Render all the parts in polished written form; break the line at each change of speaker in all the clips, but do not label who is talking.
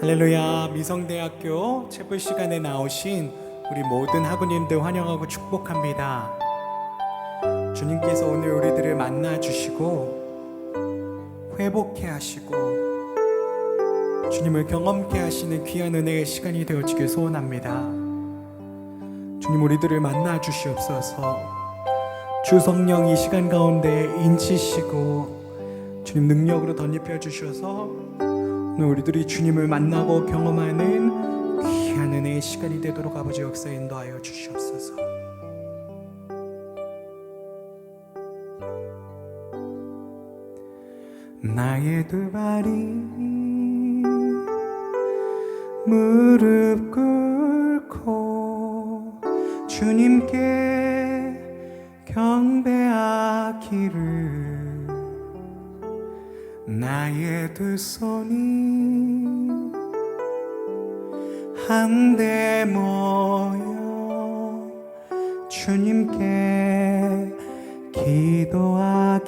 할렐루야. 미성대학교 채플 시간에 나오신 우리 모든 학우님들 환영하고 축복합니다. 주님께서 오늘 우리들을 만나 주시고 회복해 하시고 주님을 경험케 하시는 귀한 은혜의 시간이 되어지길 소원합니다. 주님, 우리들을 만나 주시옵소서. 주 성령 이 시간 가운데 인치시고 주님 능력으로 덧입혀 주셔서 오늘 우리들이 주님을 만나고 경험하는 귀한 은혜의 시간이 되도록 아버지 역사에 인도하여 주시옵소서. 나의 두 발이 무릎 꿇고 주님께 경배하기를, 나의 두 손이 한데 모여 주님께 기도하기를,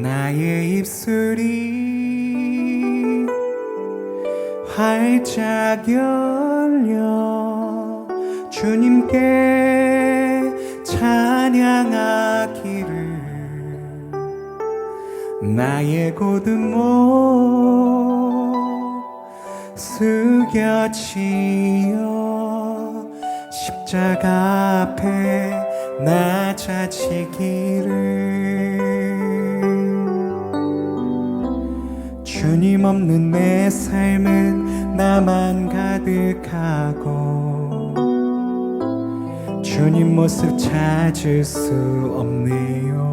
나의 입술이 활짝 열려 주님께 찬양하기를, 나의 곧은 목 숙여지어 십자가 앞에 낮아지기를, 주님 없는 내 삶은 나만 가득하고 주님 모습 찾을 수 없네요.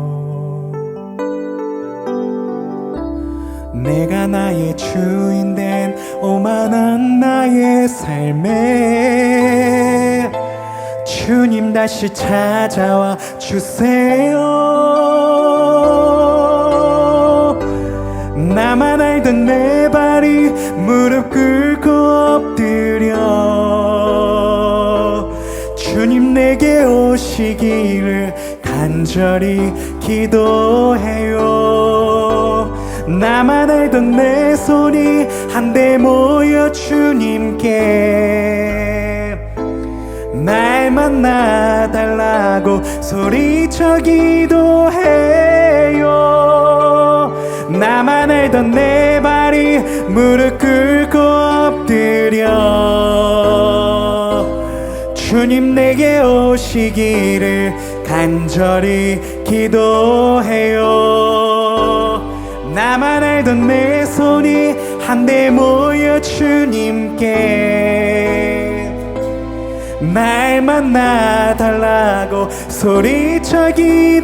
내가 나의 주인 된 오만한 나의 삶에 주님 다시 찾아와 주세요. 나만 알던 내 발이 무릎 꿇고 엎드려 주님 내게 오시기를 간절히 기도해요. 나만 알던 내 손이 한데 모여 주님께 날 만나달라고 소리쳐 기도해요. 나만 알던 내 발이 무릎 꿇고 엎드려 주님 내게 오시기를 간절히 기도해요. 나만 알던 내 손이 한데 모여 주님께 날 만나달라고 소리쳐 기도해요.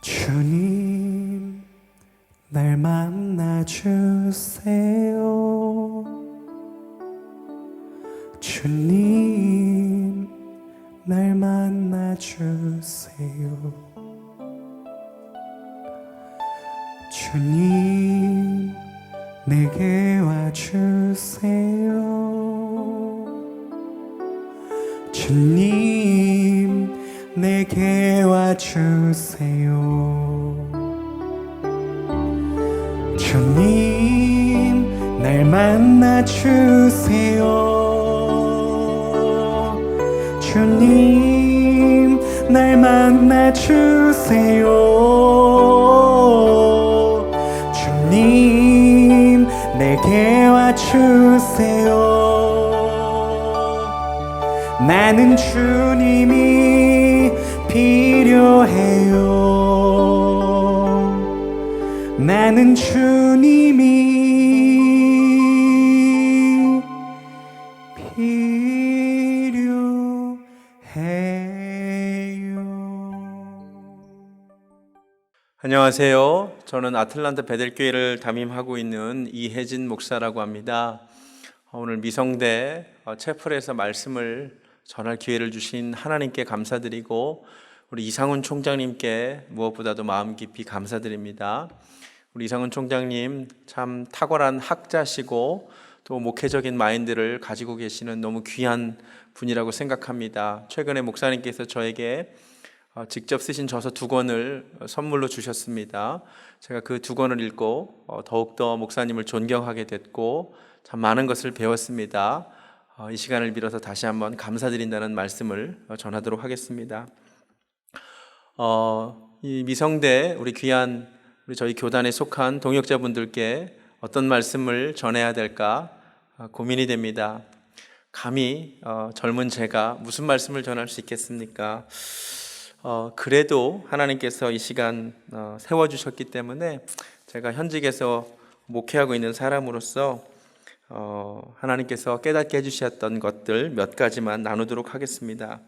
주님 날 만나주세요. 주님 날 만나주세요. 주님 내게 와주세요. 주님 내게 와주세요. 주님 날 만나주세요. 주님 날 만나주세요. 주님 내게 와주세요. 나는 주님이 필요해요. 나는 주님이
안녕하세요. 저는 아틀란타 베델교회를 담임하고 있는 이혜진 목사라고 합니다. 오늘 미성대 채플에서 말씀을 전할 기회를 주신 하나님께 감사드리고 우리 이상훈 총장님께 무엇보다도 마음 깊이 감사드립니다. 우리 이상훈 총장님 참 탁월한 학자시고 또 목회적인 마인드를 가지고 계시는 너무 귀한 분이라고 생각합니다. 최근에 목사님께서 저에게 직접 쓰신 저서 2권을 선물로 주셨습니다. 제가 그 2권을 읽고 더욱더 목사님을 존경하게 됐고 참 많은 것을 배웠습니다. 이 시간을 빌어서 다시 한번 감사드린다는 말씀을 전하도록 하겠습니다. 이 미성대 우리 귀한 저희 교단에 속한 동역자분들께 어떤 말씀을 전해야 될까 고민이 됩니다. 감히 젊은 제가 무슨 말씀을 전할 수 있겠습니까? 그래도 하나님께서 이 시간 세워주셨기 때문에 제가 현직에서 목회하고 있는 사람으로서 하나님께서 깨닫게 해주셨던 것들 몇 가지만 나누도록 하겠습니다.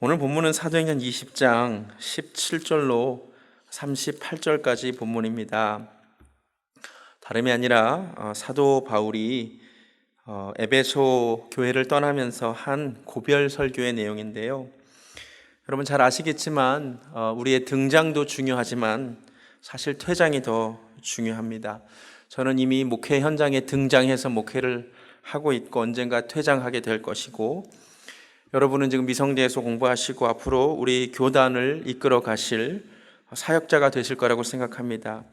오늘 본문은 사도행전 20장 17절로 38절까지 본문입니다. 다름이 아니라 사도 바울이 에베소 교회를 떠나면서 한 고별 설교의 내용인데요. 여러분 잘 아시겠지만 우리의 등장도 중요하지만 사실 퇴장이 더 중요합니다. 저는 이미 목회 현장에 등장해서 목회를 하고 있고 언젠가 퇴장하게 될 것이고, 여러분은 지금 미성대에서 공부하시고 앞으로 우리 교단을 이끌어 가실 사역자가 되실 거라고 생각합니다.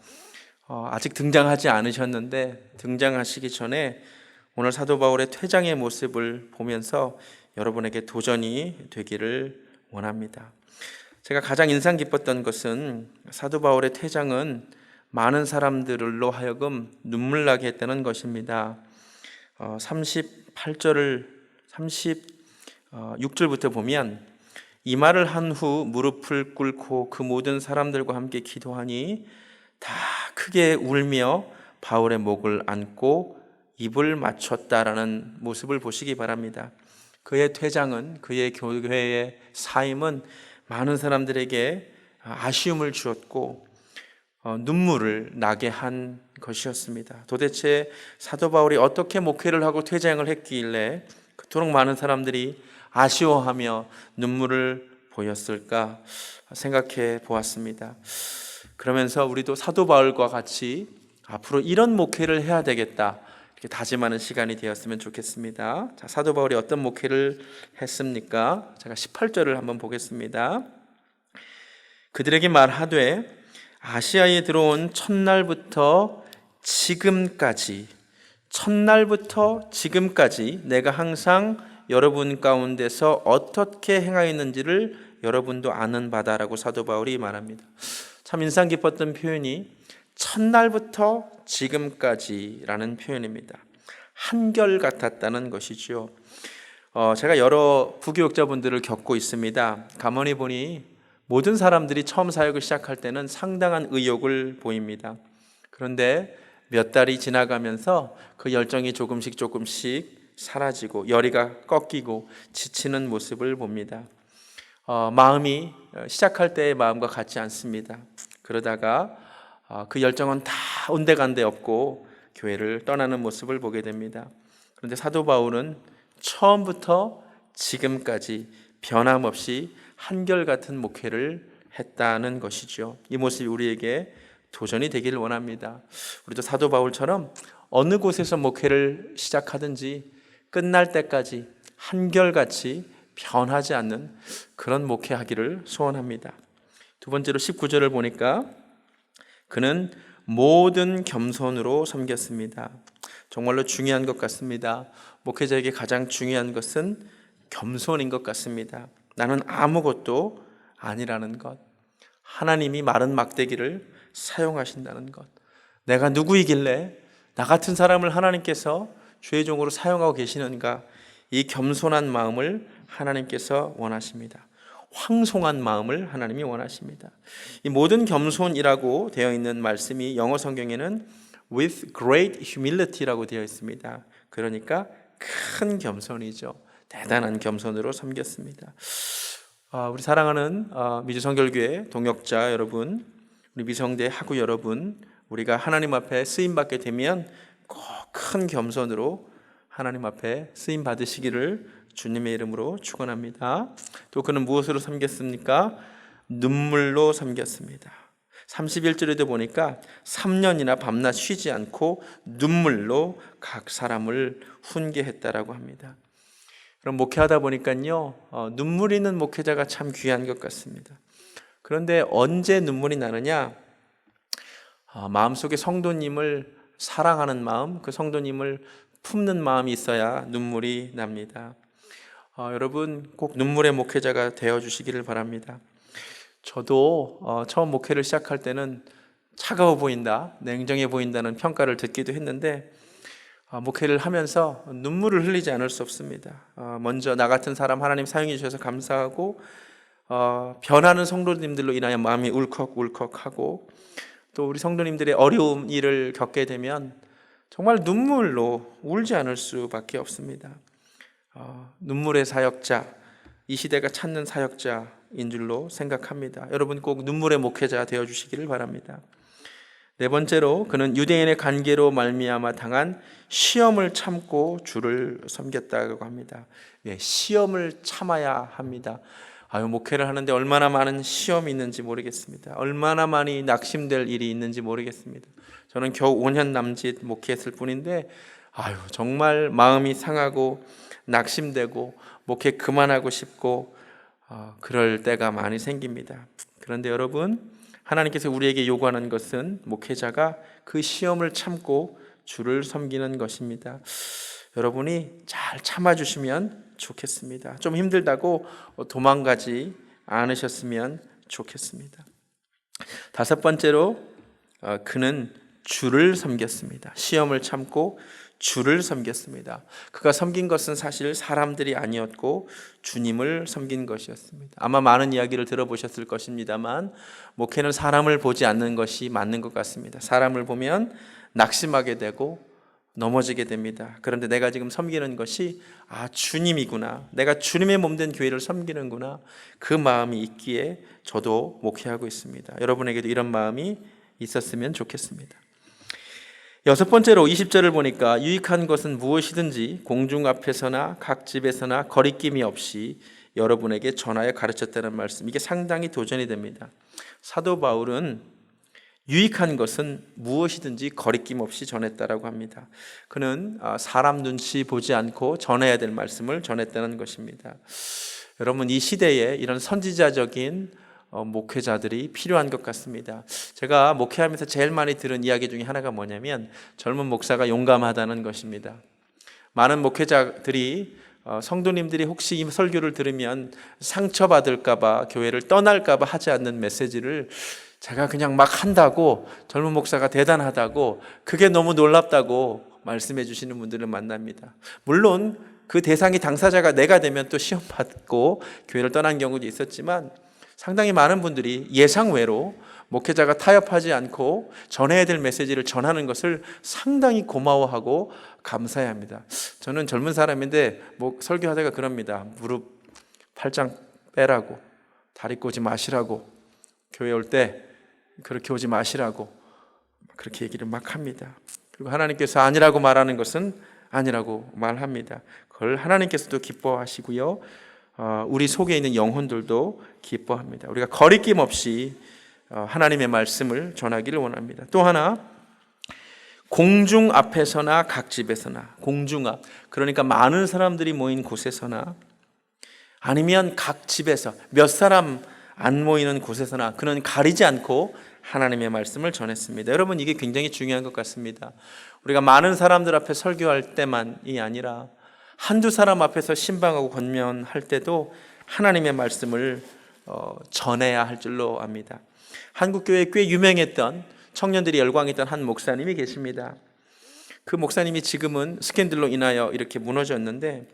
아직 등장하지 않으셨는데 등장하시기 전에 오늘 사도 바울의 퇴장의 모습을 보면서 여러분에게 도전이 되기를 원합니다. 제가 가장 인상 깊었던 것은 사도 바울의 퇴장은 많은 사람들로 하여금 눈물 나게 했다는 것입니다. 36절부터 보면 이 말을 한 후 무릎을 꿇고 그 모든 사람들과 함께 기도하니 다 크게 울며 바울의 목을 안고 입을 맞췄다라는 모습을 보시기 바랍니다. 그의 퇴장은, 그의 교회의 사임은 많은 사람들에게 아쉬움을 주었고 눈물을 나게 한 것이었습니다. 도대체 사도 바울이 어떻게 목회를 하고 퇴장을 했길래 그토록 많은 사람들이 아쉬워하며 눈물을 보였을까 생각해 보았습니다. 그러면서 우리도 사도 바울과 같이 앞으로 이런 목회를 해야 되겠다 이렇게 다짐하는 시간이 되었으면 좋겠습니다. 자, 사도 바울이 어떤 목회를 했습니까? 제가 18절을 한번 보겠습니다. 그들에게 말하되 아시아에 들어온 첫날부터 지금까지 내가 항상 여러분 가운데서 어떻게 행하였는지를 여러분도 아는 바다라고 사도 바울이 말합니다. 참 인상 깊었던 표현이 첫날부터 지금까지라는 표현입니다. 한결같았다는 것이죠. 제가 여러 부교육자분들을 겪고 있습니다. 가만히 보니 모든 사람들이 처음 사역을 시작할 때는 상당한 의욕을 보입니다. 그런데 몇 달이 지나가면서 그 열정이 조금씩 사라지고 열의가 꺾이고 지치는 모습을 봅니다. 마음이 시작할 때의 마음과 같지 않습니다. 그러다가 그 열정은 다 온데간데 없고 교회를 떠나는 모습을 보게 됩니다. 그런데 사도 바울은 처음부터 지금까지 변함없이 한결같은 목회를 했다는 것이죠. 이 모습이 우리에게 도전이 되기를 원합니다. 우리도 사도 바울처럼 어느 곳에서 목회를 시작하든지 끝날 때까지 한결같이 변하지 않는 그런 목회하기를 소원합니다. 두 번째로 19절을 보니까 그는 모든 겸손으로 섬겼습니다. 정말로 중요한 것 같습니다. 목회자에게 가장 중요한 것은 겸손인 것 같습니다. 나는 아무것도 아니라는 것, 하나님이 마른 막대기를 사용하신다는 것, 내가 누구이길래 나 같은 사람을 하나님께서 주의 종으로 사용하고 계시는가, 이 겸손한 마음을 하나님께서 원하십니다. 황송한 마음을 하나님이 원하십니다. 이 모든 겸손이라고 되어 있는 말씀이 영어 성경에는 with great humility라고 되어 있습니다. 그러니까 큰 겸손이죠. 대단한 겸손으로 섬겼습니다. 우리 사랑하는 미주성결교회 동역자 여러분, 우리 미성대 학우 여러분, 우리가 하나님 앞에 쓰임받게 되면 꼭 큰 겸손으로 하나님 앞에 쓰임 받으시기를 주님의 이름으로 축원합니다. 또 그는 무엇으로 섬겼습니까? 눈물로 섬겼습니다. 31절에도 보니까 3년이나 밤낮 쉬지 않고 눈물로 각 사람을 훈계했다라고 합니다. 그럼 목회하다 보니까요, 눈물 있는 목회자가 참 귀한 것 같습니다. 그런데 언제 눈물이 나느냐? 마음속에 성도님을 사랑하는 마음, 그 성도님을 품는 마음이 있어야 눈물이 납니다. 여러분 꼭 눈물의 목회자가 되어주시기를 바랍니다. 저도 처음 목회를 시작할 때는 차가워 보인다, 냉정해 보인다는 평가를 듣기도 했는데 목회를 하면서 눈물을 흘리지 않을 수 없습니다. 먼저 나 같은 사람 하나님 사용해 주셔서 감사하고 변하는 성도님들로 인하여 마음이 울컥울컥하고 또 우리 성도님들의 어려운 일을 겪게 되면 정말 눈물로 울지 않을 수밖에 없습니다. 눈물의 사역자, 이 시대가 찾는 사역자인 줄로 생각합니다. 여러분 꼭 눈물의 목회자 되어주시기를 바랍니다. 네 번째로 그는 유대인의 관계로 말미암아 당한 시험을 참고 주를 섬겼다고 합니다. 시험을 참아야 합니다. 목회를 하는데 얼마나 많은 시험이 있는지 모르겠습니다. 얼마나 많이 낙심될 일이 있는지 모르겠습니다. 저는 겨우 5년 남짓 목회했을 뿐인데 정말 마음이 상하고 낙심되고 목회 그만하고 싶고 그럴 때가 많이 생깁니다. 그런데 여러분, 하나님께서 우리에게 요구하는 것은 목회자가 그 시험을 참고 주를 섬기는 것입니다. 여러분이 잘 참아주시면 좋겠습니다. 좀 힘들다고 도망가지 않으셨으면 좋겠습니다. 다섯 번째로 그는 주를 섬겼습니다. 시험을 참고 주를 섬겼습니다. 그가 섬긴 것은 사실 사람들이 아니었고 주님을 섬긴 것이었습니다. 아마 많은 이야기를 들어보셨을 것입니다만 목회는 사람을 보지 않는 것이 맞는 것 같습니다. 사람을 보면 낙심하게 되고 넘어지게 됩니다. 그런데 내가 지금 섬기는 것이 주님이구나, 내가 주님의 몸된 교회를 섬기는구나, 그 마음이 있기에 저도 목회하고 있습니다. 여러분에게도 이런 마음이 있었으면 좋겠습니다. 여섯 번째로 20절을 보니까 유익한 것은 무엇이든지 공중 앞에서나 각 집에서나 거리낌이 없이 여러분에게 전하여 가르쳤다는 말씀, 이게 상당히 도전이 됩니다. 사도 바울은 유익한 것은 무엇이든지 거리낌 없이 전했다라고 합니다. 그는 사람 눈치 보지 않고 전해야 될 말씀을 전했다는 것입니다. 여러분, 이 시대에 이런 선지자적인 목회자들이 필요한 것 같습니다. 제가 목회하면서 제일 많이 들은 이야기 중에 하나가 뭐냐면 젊은 목사가 용감하다는 것입니다. 많은 목회자들이 성도님들이 혹시 이 설교를 들으면 상처받을까 봐, 교회를 떠날까 봐 하지 않는 메시지를 제가 그냥 막 한다고, 젊은 목사가 대단하다고, 그게 너무 놀랍다고 말씀해 주시는 분들을 만납니다. 물론 그 대상이 당사자가 내가 되면 또 시험 받고 교회를 떠난 경우도 있었지만 상당히 많은 분들이 예상외로 목회자가 타협하지 않고 전해야 될 메시지를 전하는 것을 상당히 고마워하고 감사해야 합니다. 저는 젊은 사람인데 설교하다가 그럽니다. 무릎 팔짱 빼라고, 다리 꼬지 마시라고, 교회 올 때 그렇게 오지 마시라고 그렇게 얘기를 막 합니다. 그리고 하나님께서 아니라고 말하는 것은 아니라고 말합니다. 그걸 하나님께서도 기뻐하시고요, 우리 속에 있는 영혼들도 기뻐합니다. 우리가 거리낌 없이 하나님의 말씀을 전하기를 원합니다. 또 하나, 공중 앞에서나 각 집에서나, 공중 앞, 그러니까 많은 사람들이 모인 곳에서나 아니면 각 집에서 몇 사람 안 모이는 곳에서나 그는 가리지 않고 하나님의 말씀을 전했습니다. 여러분, 이게 굉장히 중요한 것 같습니다. 우리가 많은 사람들 앞에 설교할 때만이 아니라 한두 사람 앞에서 신방하고 권면할 때도 하나님의 말씀을 전해야 할 줄로 압니다. 한국교회에 꽤 유명했던, 청년들이 열광했던 한 목사님이 계십니다. 그 목사님이 지금은 스캔들로 인하여 이렇게 무너졌는데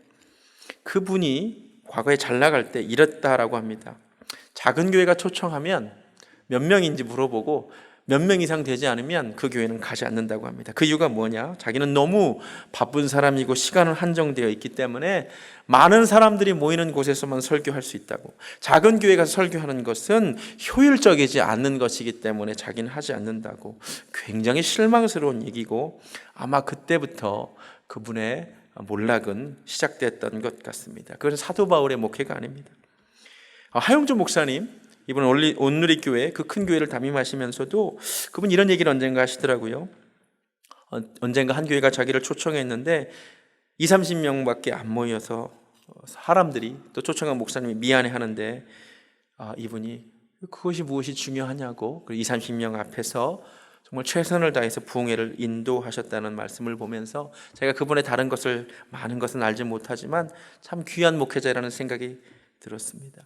그분이 과거에 잘 나갈 때 이랬다라고 합니다. 작은 교회가 초청하면 몇 명인지 물어보고 몇 명 이상 되지 않으면 그 교회는 가지 않는다고 합니다. 그 이유가 뭐냐? 자기는 너무 바쁜 사람이고 시간은 한정되어 있기 때문에 많은 사람들이 모이는 곳에서만 설교할 수 있다고. 작은 교회 가서 설교하는 것은 효율적이지 않는 것이기 때문에 자기는 하지 않는다고. 굉장히 실망스러운 얘기고 아마 그때부터 그분의 몰락은 시작됐던 것 같습니다. 그것은 사도 바울의 목회가 아닙니다. 하용주 목사님, 이번 온누리교회 그 큰 교회를 담임하시면서도 그분 이런 얘기를 언젠가 하시더라고요. 언젠가 한 교회가 자기를 초청했는데 20, 30명밖에 안 모여서 사람들이 또 초청한 목사님이 미안해 하는데 이분이 그것이 무엇이 중요하냐고 20, 30명 앞에서 정말 최선을 다해서 부흥회를 인도하셨다는 말씀을 보면서 제가 그분의 다른 것을 많은 것은 알지 못하지만 참 귀한 목회자라는 생각이 들었습니다.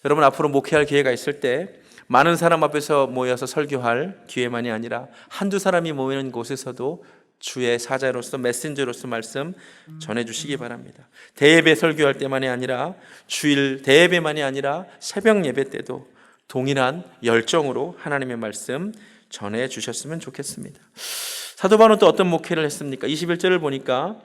여러분 앞으로 목회할 기회가 있을 때 많은 사람 앞에서 모여서 설교할 기회만이 아니라 한두 사람이 모이는 곳에서도 주의 사자로서 메신저로서 말씀 전해주시기 바랍니다. 대예배 설교할 때만이 아니라 주일 대예배만이 아니라 새벽 예배 때도 동일한 열정으로 하나님의 말씀 전해주셨으면 좋겠습니다. 사도 바울은 또 어떤 목회를 했습니까? 21절을 보니까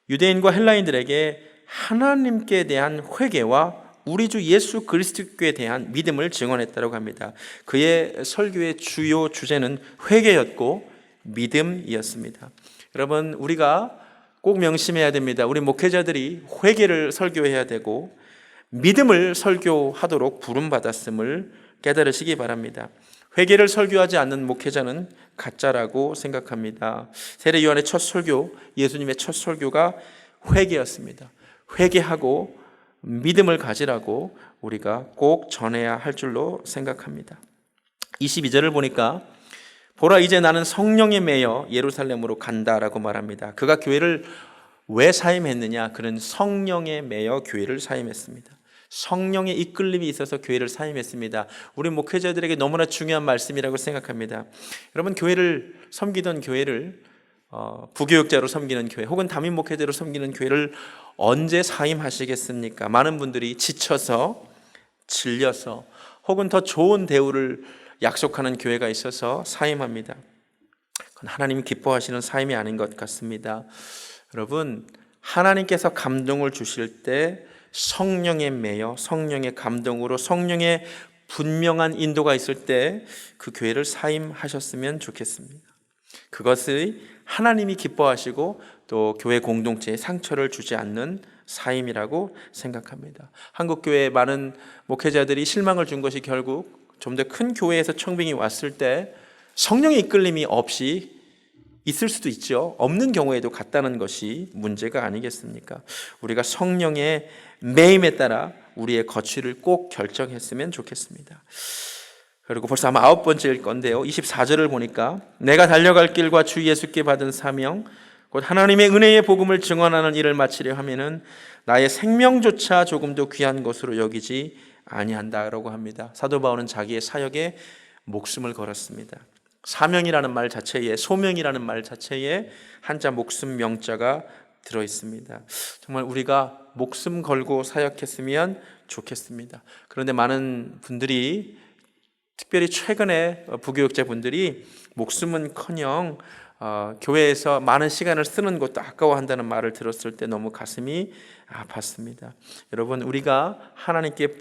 유대인과 헬라인들에게 하나님께 대한 회개와 우리 주 예수 그리스도께 대한 믿음을 증언했다고 합니다. 그의 설교의 주요 주제는 회개였고 믿음이었습니다. 여러분 우리가 꼭 명심해야 됩니다. 우리 목회자들이 회개를 설교해야 되고 믿음을 설교하도록 부름받았음을 깨달으시기 바랍니다. 회개를 설교하지 않는 목회자는 가짜라고 생각합니다. 세례 요한의 첫 설교, 예수님의 첫 설교가 회개였습니다. 회개하고 믿음을 가지라고 우리가 꼭 전해야 할 줄로 생각합니다. 22절을 보니까 보라 이제 나는 성령에 매여 예루살렘으로 간다라고 말합니다. 그가 교회를 왜 사임했느냐? 그는 성령에 매여 교회를 사임했습니다. 성령의 이끌림이 있어서 교회를 사임했습니다. 우리 목회자들에게 너무나 중요한 말씀이라고 생각합니다. 여러분 교회를 섬기던 교회를 부교육자로 섬기는 교회 혹은 담임 목회자로 섬기는 교회를 언제 사임하시겠습니까? 많은 분들이 지쳐서 질려서 혹은 더 좋은 대우를 약속하는 교회가 있어서 사임합니다. 그건 하나님이 기뻐하시는 사임이 아닌 것 같습니다. 여러분 하나님께서 감동을 주실 때 성령에 매여 성령의 감동으로 성령의 분명한 인도가 있을 때 그 교회를 사임하셨으면 좋겠습니다. 그것이 하나님이 기뻐하시고 또 교회 공동체에 상처를 주지 않는 사임이라고 생각합니다. 한국 교회에 많은 목회자들이 실망을 준 것이 결국 좀 더 큰 교회에서 청빙이 왔을 때 성령의 이끌림이 없이 있을 수도 있죠. 없는 경우에도 같다는 것이 문제가 아니겠습니까? 우리가 성령의 매임에 따라 우리의 거취를 꼭 결정했으면 좋겠습니다. 그리고 벌써 아마 9번째일 건데요. 24절을 보니까 내가 달려갈 길과 주 예수께 받은 사명 곧 하나님의 은혜의 복음을 증언하는 일을 마치려 하면은 나의 생명조차 조금도 귀한 것으로 여기지 아니한다라고 합니다. 사도 바울은 자기의 사역에 목숨을 걸었습니다. 사명이라는 말 자체에 소명이라는 말 자체에 한자 목숨 명자가 들어 있습니다. 정말 우리가 목숨 걸고 사역했으면 좋겠습니다. 그런데 많은 분들이 특별히 최근에 부교육자 분들이 목숨은커녕 교회에서 많은 시간을 쓰는 것도 아까워한다는 말을 들었을 때 너무 가슴이 아팠습니다. 여러분 우리가 하나님께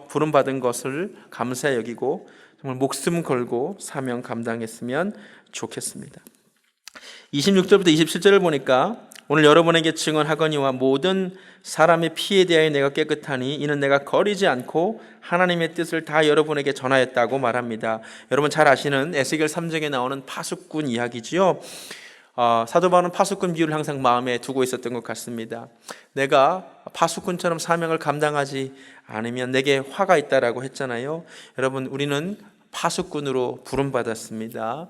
부름받은 것을 감사히 여기고 정말 목숨 걸고 사명 감당했으면 좋겠습니다. 26절부터 27절을 보니까 오늘 여러분에게 증언하거니와 모든 사람의 피에 대하여 내가 깨끗하니 이는 내가 거리지 않고 하나님의 뜻을 다 여러분에게 전하였다고 말합니다. 여러분 잘 아시는 에스겔 3장에 나오는 파수꾼 이야기지요. 사도 바울은 파수꾼 비유를 항상 마음에 두고 있었던 것 같습니다. 내가 파수꾼처럼 사명을 감당하지 않으면 내게 화가 있다라고 했잖아요. 여러분 우리는 파수꾼으로 부름받았습니다.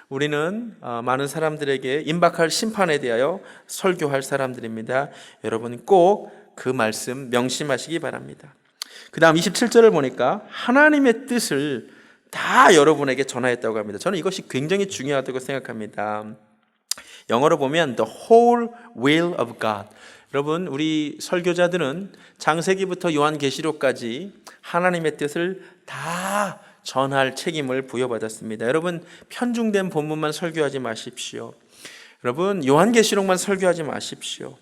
우리는 많은 사람들에게 임박할 심판에 대하여 설교할 사람들입니다. 여러분 꼭 그 말씀 명심하시기 바랍니다. 그 다음 27절을 보니까 하나님의 뜻을 다 여러분에게 전하였다고 합니다. 저는 이것이 굉장히 중요하다고 생각합니다. 영어로 보면 The whole will of God. 여러분 우리 설교자들은 창세기부터 요한계시록까지 하나님의 뜻을 다 전할 책임을 부여받았습니다. 여러분 편중된 본문만 설교하지 마십시오. 여러분 요한계시록만 설교하지 마십시오.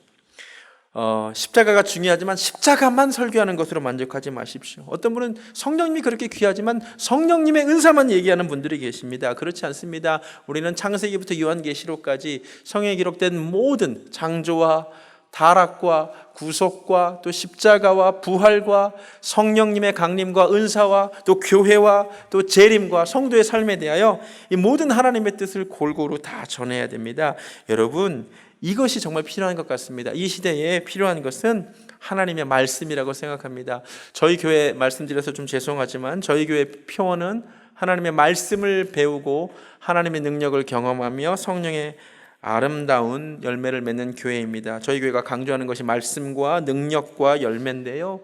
십자가가 중요하지만 십자가만 설교하는 것으로 만족하지 마십시오. 어떤 분은 성령님이 그렇게 귀하지만 성령님의 은사만 얘기하는 분들이 계십니다. 그렇지 않습니다. 우리는 창세기부터 요한계시록까지 성경에 기록된 모든 창조와 타락과 구속과 또 십자가와 부활과 성령님의 강림과 은사와 또 교회와 또 재림과 성도의 삶에 대하여 이 모든 하나님의 뜻을 골고루 다 전해야 됩니다. 여러분, 이것이 정말 필요한 것 같습니다. 이 시대에 필요한 것은 하나님의 말씀이라고 생각합니다. 저희 교회 말씀드려서 좀 죄송하지만 저희 교회 표어는 하나님의 말씀을 배우고 하나님의 능력을 경험하며 성령의 아름다운 열매를 맺는 교회입니다. 저희 교회가 강조하는 것이 말씀과 능력과 열매인데요.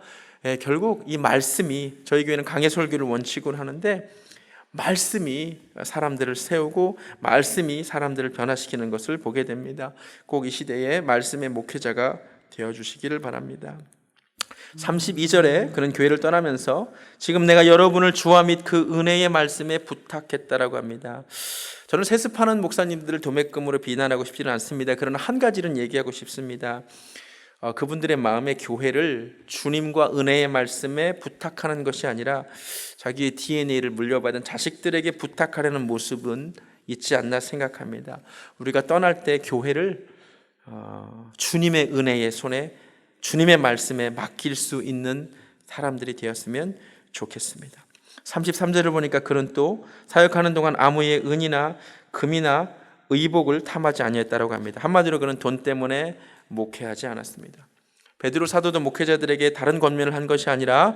결국 이 말씀이, 저희 교회는 강해 설교를 원칙으로 하는데 말씀이 사람들을 세우고 말씀이 사람들을 변화시키는 것을 보게 됩니다. 꼭 이 시대에 말씀의 목회자가 되어주시기를 바랍니다. 32절에 그는 교회를 떠나면서 지금 내가 여러분을 주와 및 그 은혜의 말씀에 부탁했다라고 합니다. 저는 세습하는 목사님들을 도매금으로 비난하고 싶지는 않습니다. 그러나 한 가지는 얘기하고 싶습니다. 그분들의 마음의 교회를 주님과 은혜의 말씀에 부탁하는 것이 아니라 자기의 DNA를 물려받은 자식들에게 부탁하려는 모습은 있지 않나 생각합니다. 우리가 떠날 때 교회를 주님의 은혜의 손에, 주님의 말씀에 맡길 수 있는 사람들이 되었으면 좋겠습니다. 33절을 보니까 그는 또 사역하는 동안 아무의 은이나 금이나 의복을 탐하지 아니했다라고 합니다. 한마디로 그는 돈 때문에 목회하지 않았습니다. 베드로 사도도 목회자들에게 다른 권면을 한 것이 아니라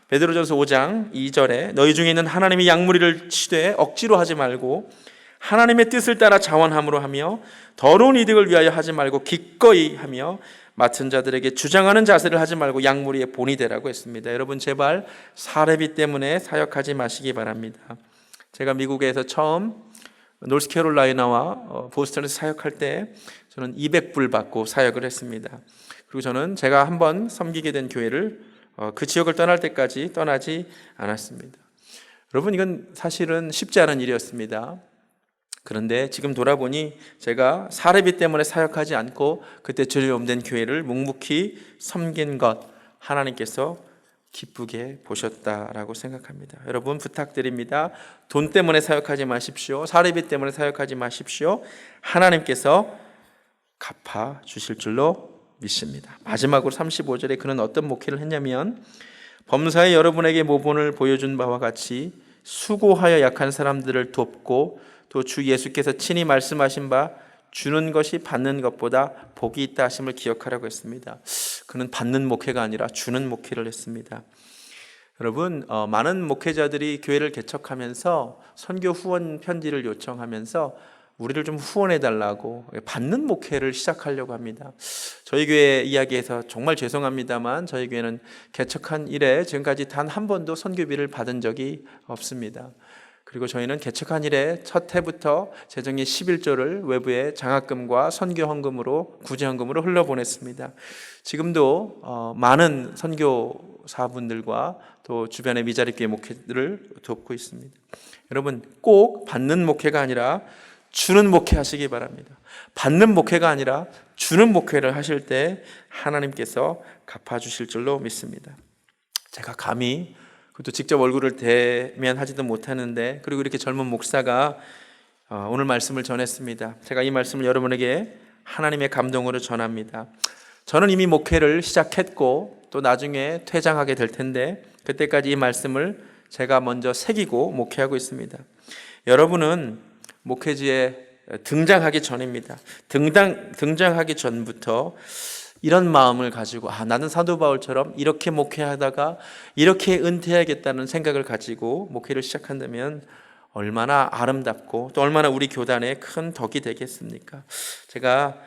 베드로전서 5장 2절에 너희 중에 있는 하나님이 양무리를 치되 억지로 하지 말고 하나님의 뜻을 따라 자원함으로 하며 더러운 이득을 위하여 하지 말고 기꺼이 하며 맡은 자들에게 주장하는 자세를 하지 말고 양무리의 본이 되라고 했습니다. 여러분, 제발 사례비 때문에 사역하지 마시기 바랍니다. 제가 미국에서 처음 노스캐롤라이나와 보스턴에서 사역할 때 저는 200불 받고 사역을 했습니다. 그리고 저는 제가 한번 섬기게 된 교회를 그 지역을 떠날 때까지 떠나지 않았습니다. 여러분, 이건 사실은 쉽지 않은 일이었습니다. 그런데 지금 돌아보니 제가 사례비 때문에 사역하지 않고 그때 주님된 교회를 묵묵히 섬긴 것 하나님께서 기쁘게 보셨다라고 생각합니다. 여러분, 부탁드립니다. 돈 때문에 사역하지 마십시오. 사례비 때문에 사역하지 마십시오. 하나님께서 갚아 주실 줄로 믿습니다. 마지막으로 35절에 그는 어떤 목회를 했냐면 범사에 여러분에게 모본을 보여준 바와 같이 수고하여 약한 사람들을 돕고 또 주 예수께서 친히 말씀하신 바 주는 것이 받는 것보다 복이 있다 하심을 기억하라고 했습니다. 그는 받는 목회가 아니라 주는 목회를 했습니다. 여러분, 많은 목회자들이 교회를 개척하면서 선교 후원 편지를 요청하면서 우리를 좀 후원해 달라고 받는 목회를 시작하려고 합니다. 저희 교회 이야기에서 정말 죄송합니다만 저희 교회는 개척한 이래 지금까지 단 한 번도 선교비를 받은 적이 없습니다. 그리고 저희는 개척한 이래 첫 해부터 재정의 11조를 외부의 장학금과 선교헌금으로, 구제헌금으로 흘려보냈습니다. 지금도 많은 선교사분들과 또 주변의 미자립교회 목회들을 돕고 있습니다. 여러분, 꼭 받는 목회가 아니라 주는 목회 하시기 바랍니다. 받는 목회가 아니라 주는 목회를 하실 때 하나님께서 갚아주실 줄로 믿습니다. 제가 감히 그것도 직접 얼굴을 대면하지도 못하는데, 그리고 이렇게 젊은 목사가 오늘 말씀을 전했습니다. 제가 이 말씀을 여러분에게 하나님의 감동으로 전합니다. 저는 이미 목회를 시작했고 또 나중에 퇴장하게 될 텐데 그때까지 이 말씀을 제가 먼저 새기고 목회하고 있습니다. 여러분은 목회지에 등장하기 전입니다. 등장하기 전부터 이런 마음을 가지고 나는 사도 바울처럼 이렇게 목회하다가 이렇게 은퇴해야겠다는 생각을 가지고 목회를 시작한다면 얼마나 아름답고 또 얼마나 우리 교단에 큰 덕이 되겠습니까? 제가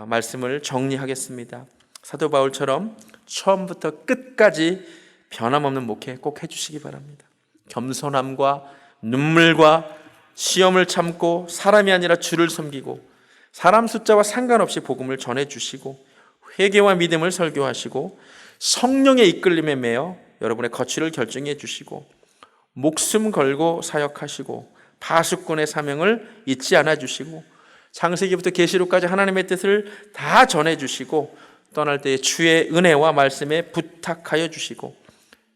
말씀을 정리하겠습니다. 사도 바울처럼 처음부터 끝까지 변함없는 목회 꼭 해주시기 바랍니다. 겸손함과 눈물과 시험을 참고 사람이 아니라 주를 섬기고 사람 숫자와 상관없이 복음을 전해주시고 회개와 믿음을 설교하시고 성령의 이끌림에 매여 여러분의 거취를 결정해 주시고 목숨 걸고 사역하시고 파수꾼의 사명을 잊지 않아 주시고 창세기부터 계시록까지 하나님의 뜻을 다 전해 주시고 떠날 때에 주의 은혜와 말씀에 부탁하여 주시고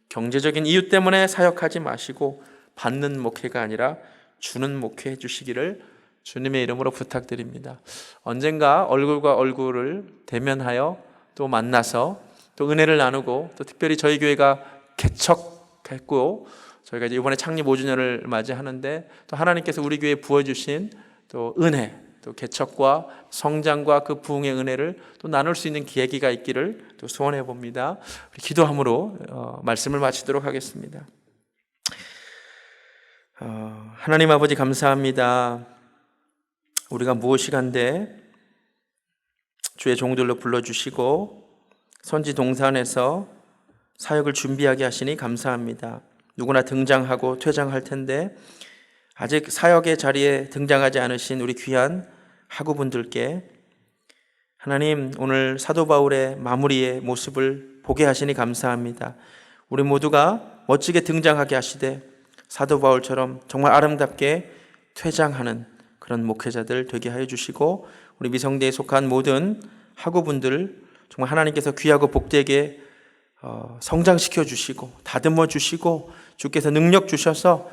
경제적인 이유 때문에 사역하지 마시고 받는 목회가 아니라 주는 목회해 주시기를 주님의 이름으로 부탁드립니다. 언젠가 얼굴과 얼굴을 대면하여 또 만나서 또 은혜를 나누고 또 특별히 저희 교회가 개척했고 저희가 이제 이번에 창립 5주년을 맞이하는데 또 하나님께서 우리 교회에 부어주신 또 은혜, 또 개척과 성장과 그 부흥의 은혜를 또 나눌 수 있는 계기가 있기를 또 소원해 봅니다. 우리 기도함으로 말씀을 마치도록 하겠습니다. 하나님 아버지 감사합니다. 우리가 무엇이간데 주의 종들로 불러주시고 선지 동산에서 사역을 준비하게 하시니 감사합니다. 누구나 등장하고 퇴장할 텐데 아직 사역의 자리에 등장하지 않으신 우리 귀한 학우분들께 하나님 오늘 사도 바울의 마무리의 모습을 보게 하시니 감사합니다. 우리 모두가 멋지게 등장하게 하시되 사도 바울처럼 정말 아름답게 퇴장하는 그런 목회자들 되게 하여 주시고 우리 미성대에 속한 모든 학우분들 정말 하나님께서 귀하고 복되게 성장시켜 주시고 다듬어 주시고 주께서 능력 주셔서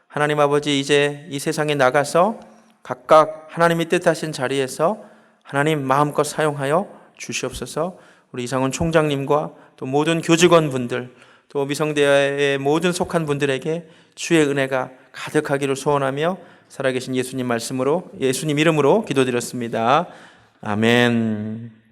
하나님 아버지 이제 이 세상에 나가서 각각 하나님이 뜻하신 자리에서 하나님 마음껏 사용하여 주시옵소서. 우리 이상훈 총장님과 또 모든 교직원분들 또 미성대의 모든 속한 분들에게 주의 은혜가 가득하기를 소원하며 살아계신 예수님 이름으로 기도드렸습니다. 아멘.